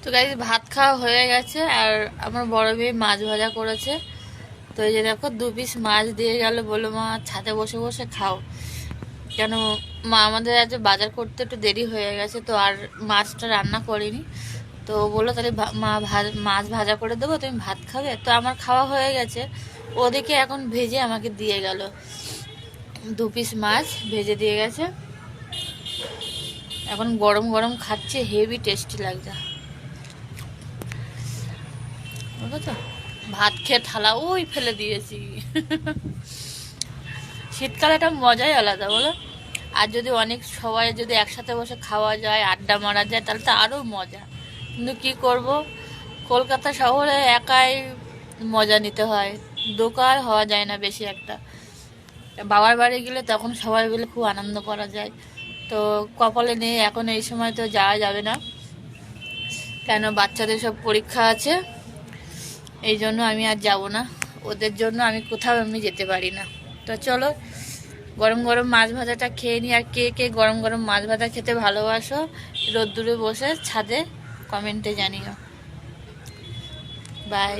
তো গাইস ভাত খাওয়া হয়ে গেছে, আর আমার বড় মেয়ে মাছ ভাজা করেছে। তো এই যে দেখো 2 পিস মাছ দিয়ে গেল, বললো মা ছাদে বসে বসে খাও। কেন, মা আমাদের আজ বাজার করতে একটু দেরি হয়ে গেছে, তো আর মাছটা রান্না করিনি। তো বললো তাহলে মা মাছ ভাজা করে দেবো, তুমি ভাত খাবে। তো আমার খাওয়া হয়ে গেছে, ওদিকে এখন ভেজে আমাকে দিয়ে গেল। 2 পিস মাছ ভেজে দিয়ে গেছে, এখন গরম গরম খাচ্ছে, হেভি টেস্টি লাগছে। বুঝলো, ভাত খেয়ে থালা ওই ফেলে দিয়েছি। শীতকালে একটা মজাই আলাদা, বলো। আর যদি অনেক সবাই যদি একসাথে বসে খাওয়া যায়, আড্ডা মারা যায়, তাহলে তো আরও মজা। কিন্তু কি করব, কলকাতা শহরে একাই মজা নিতে হয়, দোকান হওয়া যায় না বেশি একটা। বাবার বাড়ি গেলে তখন সবাই মিলে খুব আনন্দ করা যায়। তো কপালে নেই, এখন এই সময় তো যাওয়া যাবে না, কেন বাচ্চাদের সব পরীক্ষা আছে। এই জন্য আমি আর যাব না, ওদের জন্য আমি কোথাও এমনি যেতে পারি না। তো চলো গরম গরম মাছ ভাজাটা খেয়ে নিই। আর কে কে গরম গরম মাছ ভাজা খেতে ভালোবাসো, রোদ্দুরে বসে ছাদে, কমেন্টে জানিও। বাই।